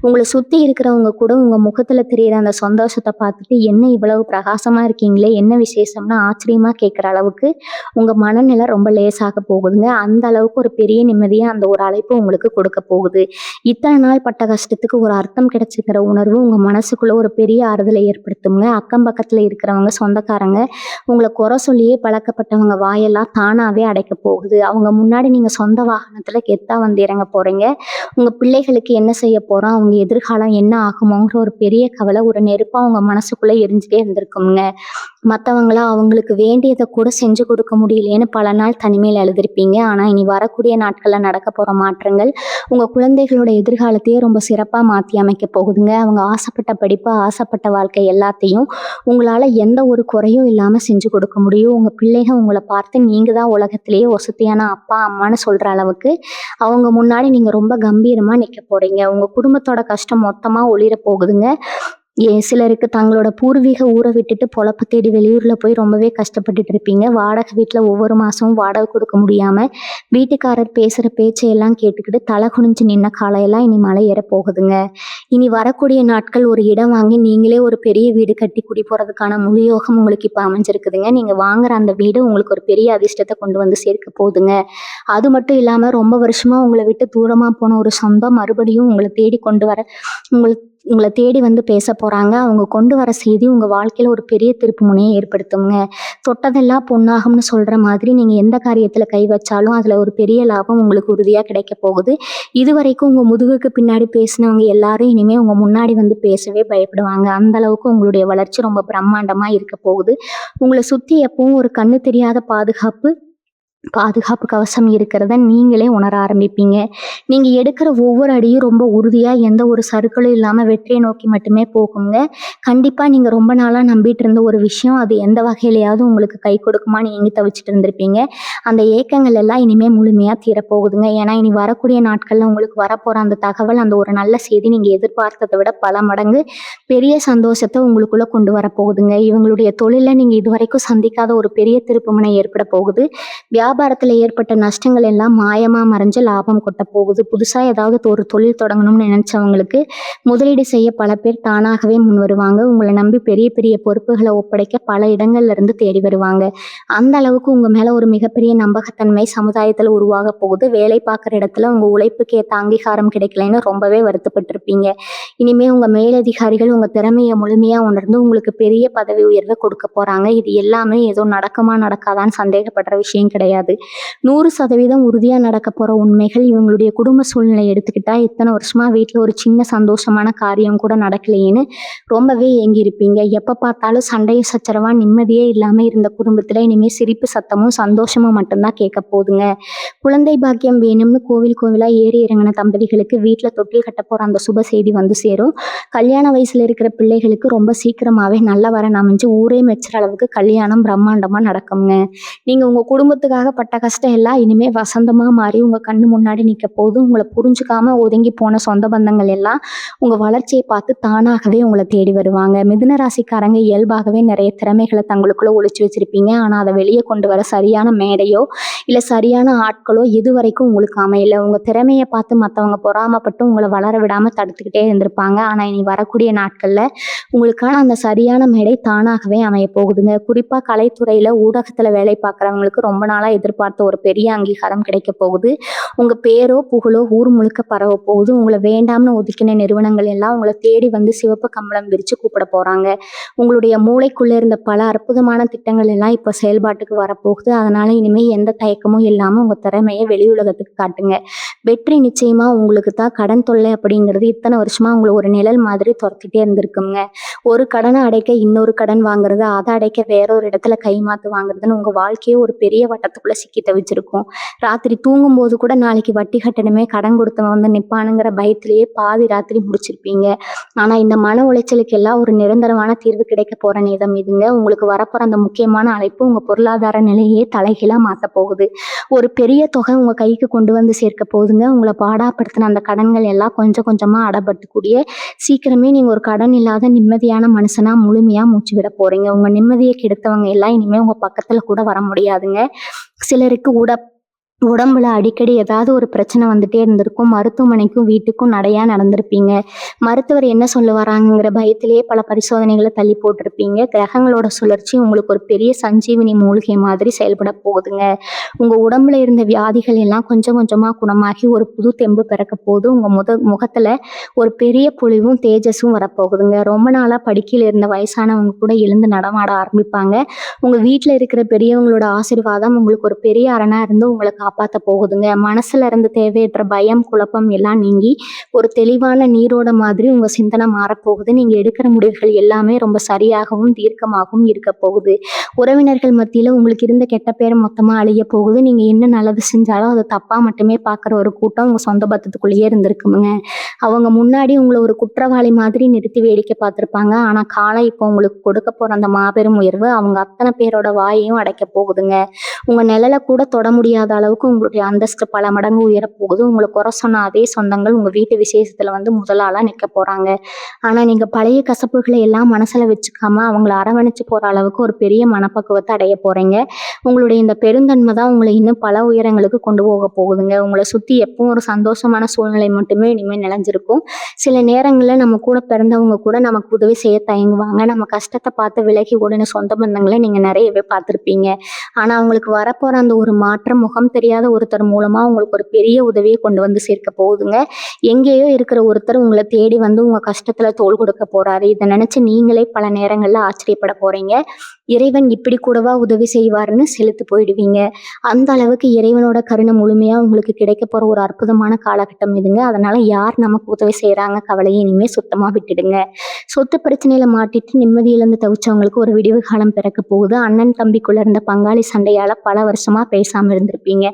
உங்களை சுத்தி இருக்கிறவங்க கூட உங்க முகத்துல தெரியிற அந்த சந்தோஷத்தை பார்த்துட்டு என்ன இவ்வளவு பிரகாசமா இருக்கீங்களே, என்ன விசேஷம்னு ஆச்சரியமா கேட்குற அளவுக்கு உங்க மனநிலை ரொம்ப லேசாக போகுதுங்க. அந்த அளவுக்கு ஒரு பெரிய நிம்மதியா அந்த ஒரு அழைப்பு உங்களுக்கு கொடுக்க போகுது. இத்தனை நாள் பட்ட கஷ்டத்துக்கு ஒரு அர்த்தம் கிடைச்சிக்கிற உணர்வு உங்க மனசுக்குள்ள ஒரு பெரிய ஆறுதலை ஏற்படுத்துங்க. அக்கம் பக்கத்துல இருக்கிறவங்க, சொந்தக்காரங்க, உங்களை குறை சொல்லியே பழக்கப்பட்டவங்க வாயெல்லாம் தானாவே அடைக்க போகுது. அவங்க முன்னாடி நீங்க சொந்த வாகனத்துல கெத்தா வந்து இறங்க போறீங்க. உங்க பிள்ளைகளுக்கு என்ன செய்ய போறோம், அவங்க எதிர்காலம் என்ன ஆகுமோங்கிற ஒரு பெரிய கவலை ஒரு நெருப்பா உங்க மனசுக்குள்ள எரிஞ்சுட்டே இருந்திருக்குங்க. மற்றவங்களா அவங்களுக்கு வேண்டியதை கூட செஞ்சு கொடுக்க முடியலையேன்னு பல நாள் தனிமையில் அழுதுருப்பீங்க. ஆனால் இனி வரக்கூடிய நாட்களில் நடக்க போகிற மாற்றங்கள் உங்கள் குழந்தைகளோட எதிர்காலத்தையே ரொம்ப சிறப்பாக மாற்றி அமைக்க போகுதுங்க. அவங்க ஆசைப்பட்ட படிப்பு, ஆசைப்பட்ட வாழ்க்கை எல்லாத்தையும் உங்களால் எந்த ஒரு குறையும் இல்லாமல் செஞ்சு கொடுக்க முடியும். உங்கள் பிள்ளைங்க உங்களை பார்த்து நீங்கள் தான் உலகத்திலேயே வசதியான அப்பா அம்மான்னு சொல்கிற அளவுக்கு அவங்க முன்னாடி நீங்கள் ரொம்ப கம்பீரமாக நிற்க போகிறீங்க. உங்கள் குடும்பத்தோட கஷ்டம் மொத்தமாக ஒளிர போகுதுங்க. சிலருக்கு தங்களோட பூர்வீக ஊரை விட்டுட்டு பொழப்பு தேடி வெளியூர்ல போய் ரொம்பவே கஷ்டப்பட்டுட்டு இருப்பீங்க. வாடகை வீட்டுல ஒவ்வொரு மாசமும் வாடகை கொடுக்க முடியாம வீட்டுக்காரர் பேசுற பேச்சையெல்லாம் கேட்டுக்கிட்டு தலை குனிஞ்சு நின்ன காலையெல்லாம் இனி மலை ஏற போகுதுங்க. இனி வரக்கூடிய நாட்கள் ஒரு இடம் வாங்கி நீங்களே ஒரு பெரிய வீடு கட்டி குடி போறதுக்கான முழு யோகம் உங்களுக்கு இப்ப அமைஞ்சிருக்குதுங்க. நீங்க வாங்குற அந்த வீடு உங்களுக்கு ஒரு பெரிய அதிர்ஷ்டத்தை கொண்டு வந்து சேர்க்க போகுதுங்க. அது மட்டும் இல்லாம ரொம்ப வருஷமா உங்களை விட்டு தூரமா போன ஒரு சொந்தம் மறுபடியும் உங்களை தேடி கொண்டு வர உங்களை தேடி வந்து பேச போறாங்க. அவங்க கொண்டு வர செய்தி உங்க வாழ்க்கையில ஒரு பெரிய திருப்பு முனையை ஏற்படுத்துங்க. தொட்டதெல்லாம் பொன்னாகும்னு சொல்ற மாதிரி நீங்க எந்த காரியத்துல கை வச்சாலும் அதுல ஒரு பெரிய லாபம் உங்களுக்கு உறுதியா கிடைக்க போகுது. இதுவரைக்கும் உங்க முதுகுக்கு பின்னாடி பேசினவங்க எல்லாரும் இனிமே உங்க முன்னாடி வந்து பேசவே பயப்படுவாங்க. அந்த அளவுக்கு உங்களுடைய வளர்ச்சி ரொம்ப பிரம்மாண்டமா இருக்க போகுது. உங்களை சுத்தி எப்பவும் ஒரு கண்ணு தெரியாத பாதுகாப்பு கவசம் இருக்கிறத நீங்களே உணர ஆரம்பிப்பீங்க. நீங்க எடுக்கிற ஒவ்வொரு அடியும் ரொம்ப உறுதியா எந்த ஒரு சறுக்கலும் இல்லாம வெற்றியை நோக்கி மட்டுமே போகுங்க. கண்டிப்பா நீங்க ரொம்ப நாளா நம்பிட்டு இருந்த ஒரு விஷயம் அது எந்த வகையிலையாவது உங்களுக்கு கை கொடுக்குமான்னு ஏங்கி தவிச்சிட்டு இருந்திருப்பீங்க. அந்த ஏக்கங்கள் எல்லாம் இனிமே முழுமையா தீரப்போகுதுங்க. ஏன்னா இனி வரக்கூடிய நாட்கள்ல உங்களுக்கு வரப்போற அந்த தகவல், அந்த ஒரு நல்ல செய்தி நீங்க எதிர்பார்த்ததை விட பல மடங்கு பெரிய சந்தோஷத்தை உங்களுக்குள்ள கொண்டு வரப்போகுதுங்க. இவங்களுடைய தொழில நீங்க இதுவரைக்கும் சந்திக்காத ஒரு பெரிய திருப்புமுனை ஏற்பட போகுது. வியாபாரத்துல ஏற்பட்ட நஷ்டங்கள் எல்லாம் மாயமா மறைஞ்சு லாபம் கொட்ட போகுது. புதுசா ஏதாவது ஒரு தொழில் தொடங்கணும்னு நினைச்சவங்களுக்கு முதலீடு செய்ய பல பேர் தானாகவே முன் வருவாங்க. உங்களை நம்பி பெரிய பெரிய பொறுப்புகளை ஒப்படைக்க பல இடங்கள்ல இருந்து தேடி வருவாங்க. அந்த அளவுக்கு உங்க மேல ஒரு மிகப்பெரிய நம்பகத்தன்மை சமுதாயத்துல உருவாக போகுது. வேலை பார்க்குற இடத்துல உங்க உழைப்புக்கு ஏற்ற அங்கீகாரம் கிடைக்கலன்னு ரொம்பவே வருத்தப்பட்டிருப்பீங்க. இனிமே உங்க மேலதிகாரிகள் உங்க திறமையை முழுமையா உணர்ந்து உங்களுக்கு பெரிய பதவி உயர்வை கொடுக்க போறாங்க. இது எல்லாமே ஏதோ நடக்குமா நடக்காதான்னு சந்தேகப்படுற விஷயம் கிடையாது. 100% உறுதியா நடக்க போற உண்மைகள். இவங்களுடைய குடும்ப சூழ்நிலை எடுத்துக்கிட்டா இத்தனை வருஷமா வீட்டுல ஒரு சின்ன சந்தோஷமான காரியம் கூட நடக்கலையேன்னு ரொம்பவே ஏங்கி இருப்பீங்க. எப்ப பார்த்தாலும் சண்டையும் சச்சரவா நிம்மதியே இல்லாம இருந்த குடும்பத்துல இனிமே சிரிப்பு சத்தமும் சந்தோஷமும் மட்டும்தான் கேட்க போகுதுங்க. குழந்தை பாக்கியம் வேணும்னு கோவிலா ஏறி இறங்கின தம்பதிகளுக்கு வீட்டுல தொட்டில் கட்ட போற அந்த சுப செய்தி வந்து சேரும். கல்யாண வயசுல இருக்கிற பிள்ளைகளுக்கு ரொம்ப சீக்கிரமாவே நல்ல வரன் அமைஞ்சு ஊரே மெச்சுற அளவுக்கு கல்யாணம் பிரம்மாண்டமா நடக்குங்க. நீங்க உங்க குடும்பத்துக்காக பட்ட கஷ்டம் எல்லாம் இனிமே வசந்தமா மாறி உங்க கண்ணு முன்னாடி நிக்க போது. உங்களை புரிஞ்சுக்காம ஒதுங்கி போன சொந்த பந்தங்கள் எல்லாம் உங்க வளர்ச்சியை பார்த்து தானாகவே உங்களை தேடி வருவாங்க. மிதுன ராசிக்காரங்க இயல்பாகவே நிறைய திறமைகளை தங்களுக்குள்ள ஒளிச்சு வச்சிருப்பீங்க. ஆனா அதை வெளியே கொண்டு வர சரியான மேடையோ இல்ல சரியான ஆட்களோ இது வரைக்கும் உங்களுக்கு அமையல. உங்க திறமையை பார்த்து மற்றவங்க பொறாமப்பட்டு உங்களை வளர விடாம தடுத்துக்கிட்டே இருந்திருப்பாங்க. ஆனா இனி வரக்கூடிய நாட்கள்ல உங்களுக்கான அந்த சரியான மேடை தானாகவே அமைய போகுதுங்க. குறிப்பா கலைத்துறையில ஊடகத்துல வேலை பார்க்குறவங்களுக்கு ரொம்ப நாளா எதிர்பார்த்த ஒரு பெரிய அங்கீகாரம் கிடைக்க போகுது. உங்க பேரோ புகழோ ஊர் முழுக்க பரவ போகுது. உங்களை வேண்டாம்னு ஒதுக்கின நிறுவனங்கள் எல்லாம் உங்களை தேடி வந்து சிவப்பு கம்பளம் விரிச்சு கூப்பிட போறாங்க. உங்களுடைய மூளைக்குள்ள இருந்த பல அற்புதமான திட்டங்கள் எல்லாம் இப்ப செயல்பாட்டுக்கு வரப்போகுது. அதனால இனிமே எந்த தயக்கமும் இல்லாம உங்க திறமையை வெளி உலகத்துக்கு காட்டுங்க. வெற்றி நிச்சயமா உங்களுக்கு தான். கடன் தொல்லை அப்படிங்கிறது இத்தனை வருஷமா உங்களை ஒரு நிழல் மாதிரி துரத்திட்டே இருந்திருக்குங்க. ஒரு கடனை அடைக்க இன்னொரு கடன் வாங்குறது, அதை அடைக்க வேறொரு இடத்துல கைமாத்து வாங்குறதுன்னு உங்க வாழ்க்கையை ஒரு பெரிய வட்டத்துக்குள்ள பிரச்சனைகளுக்குள்ள சிக்கி தவிச்சிருக்கும். ராத்திரி தூங்கும்போது கூட நாளைக்கு வட்டி கட்டணுமே, கடன் கொடுத்தவன் வந்து நிப்பானுங்கிற பயத்திலேயே பாதி ராத்திரி முடிச்சிருப்பீங்க. ஆனா இந்த மன உளைச்சலுக்கு எல்லாம் ஒரு நிரந்தரமான தீர்வு கிடைக்க போற நேரம் இதுங்க. உங்களுக்கு வரப்போற அந்த முக்கியமான அழைப்பு உங்க பொருளாதார நிலையே தலைகீழா மாத்த போகுது. ஒரு பெரிய தொகை உங்க கைக்கு கொண்டு வந்து சேர்க்க போகுதுங்க. உங்களை பாடாப்படுத்தின அந்த கடன்கள் எல்லாம் கொஞ்சம் கொஞ்சமா அடப்பட்டுக்கூடிய சீக்கிரமே நீங்க ஒரு கடன் இல்லாத நிம்மதியான மனுஷனா முழுமையா மூச்சு விட போறீங்க. உங்க நிம்மதியை கெடுத்தவங்க எல்லாம் இனிமே உங்க பக்கத்துல கூட வர முடியாதுங்க. சிலருக்கு உடம்புல அடிக்கடி ஏதாவது ஒரு பிரச்சனை வந்துட்டே இருந்திருக்கும். மருத்துவமனைக்கும் வீட்டுக்கும் நடையா நடந்திருப்பீங்க. மருத்துவர் என்ன சொல்ல வராங்கங்கிற பயத்திலேயே பல பரிசோதனைகளை தள்ளி போட்டிருப்பீங்க. கிரகங்களோட சுழற்சி உங்களுக்கு ஒரு பெரிய சஞ்சீவினி மூலிகை மாதிரி செயல்பட போகுதுங்க. உங்க உடம்புல இருந்த வியாதிகள் எல்லாம் கொஞ்சம் கொஞ்சமா குணமாகி ஒரு புது தெம்பு பிறக்க போகுது. உங்க முகத்துல ஒரு பெரிய பொலிவும் தேஜஸும் வரப்போகுதுங்க. ரொம்ப நாளா படுக்கையில இருந்த வயசானவங்க கூட எழுந்து நடமாட ஆரம்பிப்பாங்க. உங்க வீட்டுல இருக்கிற பெரியவங்களோட ஆசீர்வாதம் உங்களுக்கு ஒரு பெரிய அரணா இருந்து உங்களை காப்பாத்த போகுதுங்க. மனசுல இருந்து தேவையற்ற பயம், குழப்பம் எல்லாம் நீங்கி ஒரு தெளிவான நீரோட மாதிரி உங்க சிந்தனை மாறப்போகுது. நீங்க எடுக்கிற முடிவுகள் எல்லாமே ரொம்ப சரியாகவும் தீர்க்கமாகவும் இருக்க போகுது. உறவினர்கள் மத்தியில உங்களுக்கு இருந்த கெட்ட பேர் மொத்தமா அழிய போகுது. நீங்க என்ன நல்லது செஞ்சாலும் அதை தப்பா மட்டுமே பார்க்குற ஒரு கூட்டம் உங்க சொந்த பத்தத்துக்குள்ளேயே இருந்திருக்குமுங்க. அவங்க முன்னாடி உங்களை ஒரு குற்றவாளி மாதிரி நிறுத்தி வேடிக்கை பார்த்துருப்பாங்க. ஆனா காலம் இப்போ உங்களுக்கு கொடுக்க போற அந்த மாபெரும் உயர்வு அவங்க அத்தனை பேரோட வாயையும் அடைக்க போகுதுங்க. உங்க நிழலை கூட தொட முடியாத அளவுக்கு உங்களுடைய அந்தஸ்து பல மடங்கு உயரப்போகுது. உங்களை குறை சொன்ன அதே சொந்தங்கள் உங்க வீட்டு விசேஷத்துல வந்து முதலாளா நிற்க போறாங்க. ஆனா நீங்க பழைய கசப்புகளை எல்லாம் மனசுல வச்சுக்காம அவங்கள அரவணைச்சு போற அளவுக்கு ஒரு பெரிய மனப்பக்குவத்தை அடைய போறீங்க. உங்களுடைய இந்த பெருந்தன்மை தான் உங்களை இன்னும் பல உயரங்களுக்கு கொண்டு போக போகுதுங்க. உங்களை சுத்தி எப்பவும் ஒரு சந்தோஷமான சூழ்நிலை மட்டுமே இனிமேல் நிலைஞ்சிருக்கும். சில நேரங்களில் நம்ம கூட பிறந்தவங்க கூட நமக்கு உதவி செய்ய தயங்குவாங்க. நம்ம கஷ்டத்தை பார்த்து விலகி ஓடின சொந்த பந்தங்களை நீங்க நிறையவே பார்த்துருப்பீங்க. ஆனா அவங்களுக்கு வரப்போற அந்த ஒரு மாற்றம் முகம் தெரியாத ஒருத்தர் மூலமா உங்களுக்கு ஒரு பெரிய உதவியை கொண்டு வந்து சேர்க்க போகுதுங்க. எங்கேயோ இருக்கிற ஒருத்தர் உங்களை தேடி வந்து உங்க கஷ்டத்துல தோள் கொடுக்க போறாரு. இதை நினைச்சு நீங்களே பல நேரங்கள்ல ஆச்சரியப்பட போறீங்க. இறைவன் இப்படி கூடவா உதவி செய்வாருன்னு செலுத்து போயிடுவீங்க. அந்த அளவுக்கு இறைவனோட கருணை முழுமையா உங்களுக்கு கிடைக்க போற ஒரு அற்புதமான காலகட்டம் இதுங்க. அதனால யார் நமக்கு உதவி செய்யறாங்க கவலையை இனிமே சுத்தமா விட்டுடுங்க. சொத்து பிரச்சனையில மாட்டிட்டு நிம்மதி இழந்து தவிச்சவங்களுக்கு ஒரு விடிவு காலம் பிறக்க போகுது. அண்ணன் தம்பிக்குள்ள இருந்த பங்காளி சண்டையால பல வருஷமா பேசாம இருந்திருப்பீங்க.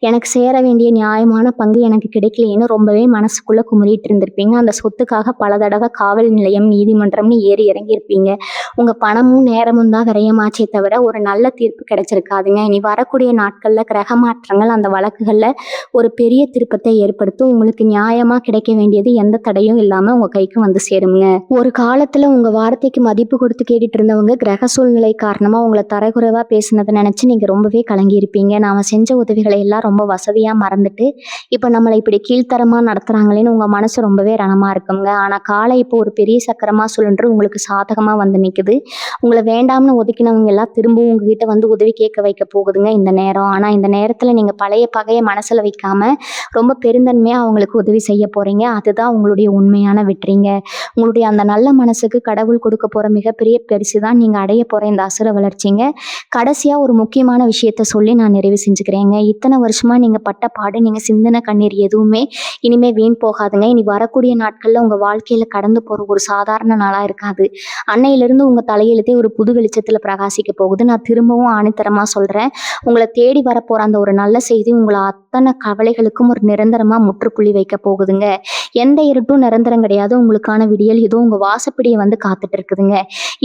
எனக்கு சேர வேண்டிய நியாயமான பங்கு எனக்கு கிடைக்கலையேன்னு ரொம்பவே மனசுக்குள்ள குமுறிட்டு இருந்திருப்பீங்க. அந்த சொத்துக்காக பல தடவை காவல் நிலையம், நீதிமன்றம்னு ஏறி இறங்கியிருப்பீங்க. உங்க பணமும் நேரமும் தான் விரயமாச்சே தவிர ஒரு நல்ல தீர்ப்பு கிடைச்சிருக்காதுங்க. இனி வரக்கூடிய நாட்கள்ல கிரக மாற்றங்கள் அந்த வழக்குகள்ல ஒரு பெரிய திருப்பத்தை ஏற்படுத்தும். உங்களுக்கு நியாயமா கிடைக்க வேண்டியது எந்த தடையும் இல்லாம உங்க கைக்கு வந்து சேருங்க. ஒரு காலத்துல உங்க வார்த்தைக்கு மதிப்பு கொடுத்து கேட்டுட்டு இருந்தவங்க கிரக சூழ்நிலை காரணமா உங்களை தரக்குறைவா பேசினதை நினைச்சு நீங்க ரொம்பவே கலங்கி இருப்பீங்க. நாம செஞ்ச உதவிகளை எல்லாம் ரொம்ப வசதியா மறந்துட்டு இப்ப நம்மளை இப்படி கீழ்த்தரமா நடத்துறாங்களேன்னு உங்க மனசு ரொம்பவே ரணமா இருக்குங்க. ஆனா காலை இப்போ ஒரு பெரிய சக்கரமா சுழன்று உங்களுக்கு சாதகமா வந்து நிக்குது. உங்களை வேண்டாம்னு ஒதுக்கினவங்க எல்லாம் திரும்பவும் உங்ககிட்ட வந்து உதவி கேட்க வைக்க போகுதுங்க இந்த நேரம். ஆனா இந்த நேரத்துல நீங்க பழைய பகையை மனசுல வைக்காம ரொம்ப பெருந்தன்மையா அவங்களுக்கு உதவி செய்ய போறீங்க. அதுதான் உங்களுடைய உண்மையான வெற்றிங்க. உங்களுடைய அந்த நல்ல மனசுக்கு கடவுள் கொடுக்க போற மிகப்பெரிய பரிசு தான் நீங்க அடைய போற இந்த அசுர வளர்ச்சிங்க. கடைசியா ஒரு முக்கியமான விஷயத்த சொல்லி நான் நிறைவு செஞ்சுக்கிறேங்க. இத்தனை வருஷமா நீங்க பட்ட பாடு, நீங்க சிந்தின கண்ணீர் எதுவுமே இனிமே வீண் போகாதுங்க. இனி வரக்கூடிய நாட்கள்ல உங்க வாழ்க்கையில கடந்து போற ஒரு சாதாரண நாளா இருக்காது. அன்னையிலிருந்து உங்க தலையெழுத்தே ஒரு புது வெளிச்சத்துல பிரகாசிக்க போகுது. நான் திரும்பவும் ஆணித்தரமா சொல்றேன். உங்களை தேடி வரப்போற அந்த ஒரு நல்ல செய்தி உங்களை அத்தனை கவலைகளுக்கும் ஒரு நிரந்தரமா முற்றுப்புள்ளி வைக்க போகுதுங்க. எந்த இருட்டும் நிரந்தரம் கிடையாது. உங்களுக்கான விடியல் இதோ உங்க வாசப்படியை வந்து காத்துட்டு இருக்குதுங்க.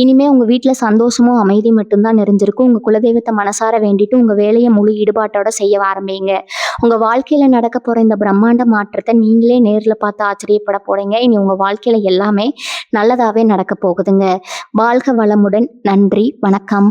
இனிமே உங்க வீட்டுல சந்தோஷமும் அமைதி மட்டும்தான் நிறைஞ்சிருக்கும். உங்க குலதெய்வத்தை மனசார வேண்டிட்டு உங்க வேலையை முழு ஈடுபாட்டோட செய்ய ஆரம்பிங்க. உங்க வாழ்க்கையில நடக்க போற இந்த பிரம்மாண்ட மாற்றத்தை நீங்களே நேர்ல பார்த்து ஆச்சரியப்பட போறீங்க. இனி உங்க வாழ்க்கையில எல்லாமே நல்லதாவே நடக்க போகுதுங்க. வாழ்க வளமுடன். நன்றி, வணக்கம்.